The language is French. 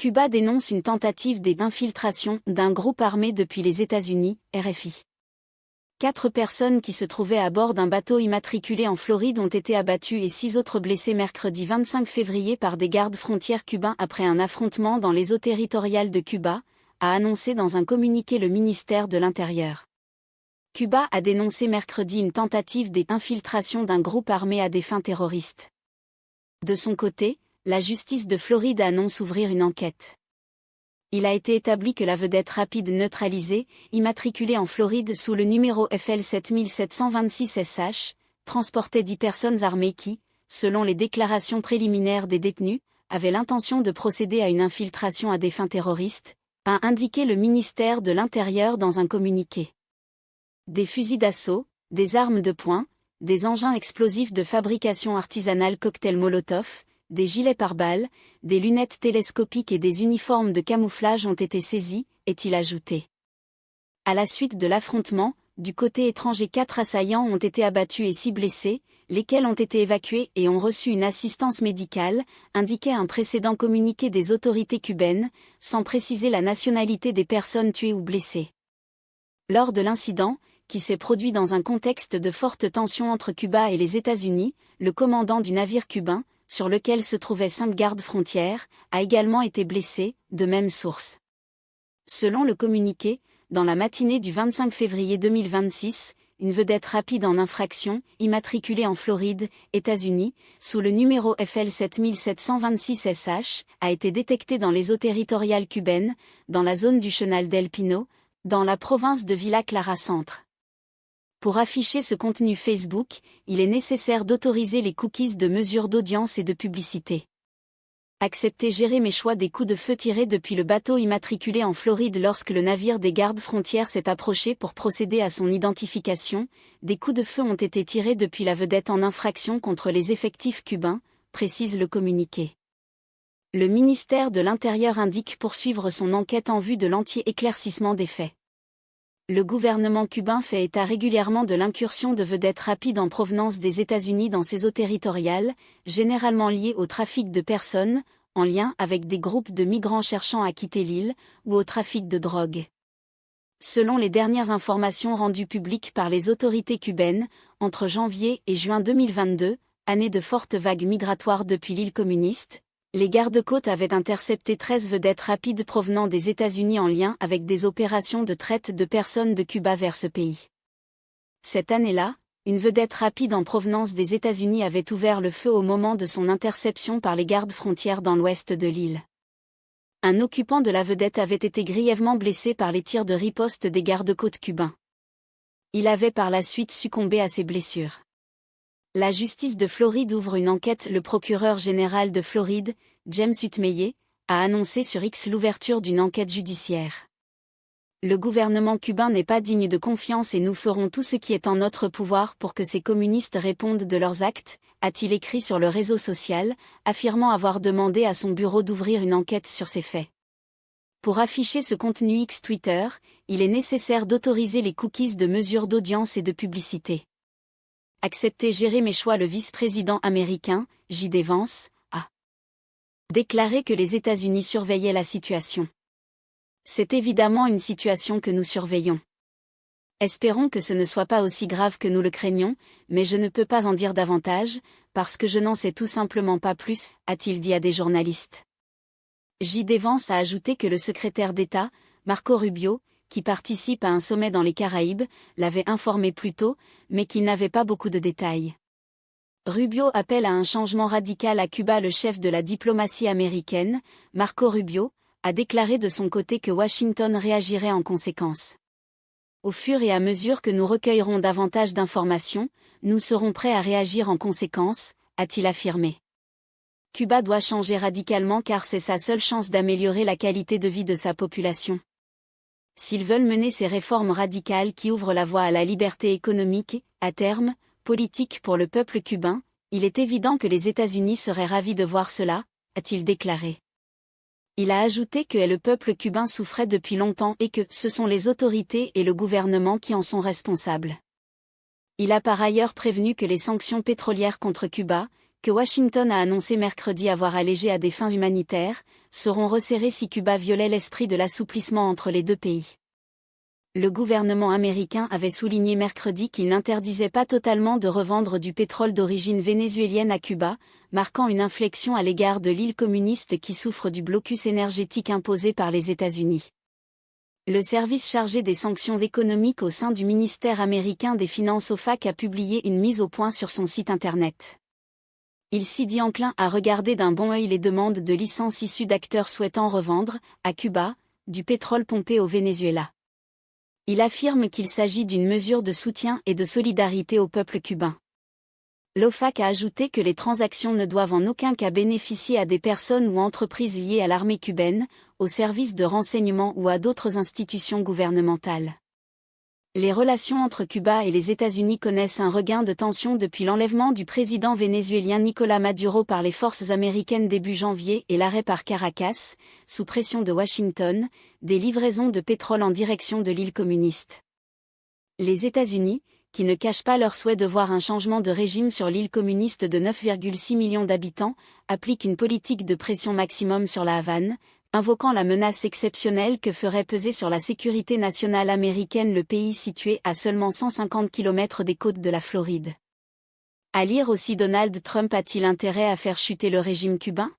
Cuba dénonce une tentative d'infiltration d'un groupe armé depuis les États-Unis, RFI. 4 personnes qui se trouvaient à bord d'un bateau immatriculé en Floride ont été abattues et 6 autres blessés mercredi 25 février par des gardes frontières cubains après un affrontement dans les eaux territoriales de Cuba, a annoncé dans un communiqué le ministère de l'Intérieur. Cuba a dénoncé mercredi une tentative d'infiltration d'un groupe armé à des fins terroristes. De son côté, la justice de Floride annonce ouvrir une enquête. Il a été établi que la vedette rapide neutralisée, immatriculée en Floride sous le numéro FL 7726 SH, transportait 10 personnes armées qui, selon les déclarations préliminaires des détenus, avaient l'intention de procéder à une infiltration à des fins terroristes, a indiqué le ministère de l'Intérieur dans un communiqué. Des fusils d'assaut, des armes de poing, des engins explosifs de fabrication artisanale cocktail Molotov, des gilets pare-balles, des lunettes télescopiques et des uniformes de camouflage ont été saisis, est-il ajouté. À la suite de l'affrontement, du côté étranger 4 assaillants ont été abattus et 6 blessés, lesquels ont été évacués et ont reçu une assistance médicale, indiquait un précédent communiqué des autorités cubaines, sans préciser la nationalité des personnes tuées ou blessées. Lors de l'incident, qui s'est produit dans un contexte de forte tension entre Cuba et les États-Unis, le commandant du navire cubain, sur lequel se trouvaient 5 gardes frontières, a également été blessé, de même source. Selon le communiqué, dans la matinée du 25 février 2026, une vedette rapide en infraction, immatriculée en Floride, États-Unis, sous le numéro FL 7726 SH, a été détectée dans les eaux territoriales cubaines, dans la zone du chenal d'El Pino, dans la province de Villa Clara Centre. Pour afficher ce contenu Facebook, il est nécessaire d'autoriser les cookies de mesure d'audience et de publicité. Accepter gérer mes choix des coups de feu tirés depuis le bateau immatriculé en Floride lorsque le navire des gardes frontières s'est approché pour procéder à son identification, des coups de feu ont été tirés depuis la vedette en infraction contre les effectifs cubains, précise le communiqué. Le ministère de l'Intérieur indique poursuivre son enquête en vue de l'entier éclaircissement des faits. Le gouvernement cubain fait état régulièrement de l'incursion de vedettes rapides en provenance des États-Unis dans ses eaux territoriales, généralement liées au trafic de personnes, en lien avec des groupes de migrants cherchant à quitter l'île, ou au trafic de drogue. Selon les dernières informations rendues publiques par les autorités cubaines, entre janvier et juin 2022, année de fortes vagues migratoires depuis l'île communiste, les gardes-côtes avaient intercepté 13 vedettes rapides provenant des États-Unis en lien avec des opérations de traite de personnes de Cuba vers ce pays. Cette année-là, une vedette rapide en provenance des États-Unis avait ouvert le feu au moment de son interception par les gardes frontières dans l'ouest de l'île. Un occupant de la vedette avait été grièvement blessé par les tirs de riposte des gardes-côtes cubains. Il avait par la suite succombé à ses blessures. La justice de Floride ouvre une enquête. Le procureur général de Floride, James Utmeyer, a annoncé sur X l'ouverture d'une enquête judiciaire. Le gouvernement cubain n'est pas digne de confiance et nous ferons tout ce qui est en notre pouvoir pour que ces communistes répondent de leurs actes, a-t-il écrit sur le réseau social, affirmant avoir demandé à son bureau d'ouvrir une enquête sur ces faits. Pour afficher ce contenu X Twitter, il est nécessaire d'autoriser les cookies de mesure d'audience et de publicité. Accepter gérer mes choix. Le vice-président américain, J.D. Vance, a déclaré que les États-Unis surveillaient la situation. C'est évidemment une situation que nous surveillons. Espérons que ce ne soit pas aussi grave que nous le craignons, mais je ne peux pas en dire davantage, parce que je n'en sais tout simplement pas plus, a-t-il dit à des journalistes. J.D. Vance a ajouté que le secrétaire d'État, Marco Rubio, qui participe à un sommet dans les Caraïbes, l'avait informé plus tôt, mais qu'il n'avait pas beaucoup de détails. Rubio appelle à un changement radical à Cuba. Le chef de la diplomatie américaine, Marco Rubio, a déclaré de son côté que Washington réagirait en conséquence. Au fur et à mesure que nous recueillerons davantage d'informations, nous serons prêts à réagir en conséquence, a-t-il affirmé. Cuba doit changer radicalement car c'est sa seule chance d'améliorer la qualité de vie de sa population. S'ils veulent mener ces réformes radicales qui ouvrent la voie à la liberté économique et, à terme, politique pour le peuple cubain, il est évident que les États-Unis seraient ravis de voir cela, a-t-il déclaré. Il a ajouté que le peuple cubain souffrait depuis longtemps et que ce sont les autorités et le gouvernement qui en sont responsables. Il a par ailleurs prévenu que les sanctions pétrolières contre Cuba, que Washington a annoncé mercredi avoir allégé à des fins humanitaires, seront resserrées si Cuba violait l'esprit de l'assouplissement entre les deux pays. Le gouvernement américain avait souligné mercredi qu'il n'interdisait pas totalement de revendre du pétrole d'origine vénézuélienne à Cuba, marquant une inflexion à l'égard de l'île communiste qui souffre du blocus énergétique imposé par les États-Unis. Le service chargé des sanctions économiques au sein du ministère américain des Finances OFAC a publié une mise au point sur son site internet. Il s'y dit enclin à regarder d'un bon œil les demandes de licences issues d'acteurs souhaitant revendre, à Cuba, du pétrole pompé au Venezuela. Il affirme qu'il s'agit d'une mesure de soutien et de solidarité au peuple cubain. L'OFAC a ajouté que les transactions ne doivent en aucun cas bénéficier à des personnes ou entreprises liées à l'armée cubaine, aux services de renseignement ou à d'autres institutions gouvernementales. Les relations entre Cuba et les États-Unis connaissent un regain de tension depuis l'enlèvement du président vénézuélien Nicolás Maduro par les forces américaines début janvier et l'arrêt par Caracas, sous pression de Washington, des livraisons de pétrole en direction de l'île communiste. Les États-Unis, qui ne cachent pas leur souhait de voir un changement de régime sur l'île communiste de 9,6 millions d'habitants, appliquent une politique de pression maximum sur la Havane, invoquant la menace exceptionnelle que ferait peser sur la sécurité nationale américaine le pays situé à seulement 150 km des côtes de la Floride. À lire aussi Donald Trump a-t-il intérêt à faire chuter le régime cubain ?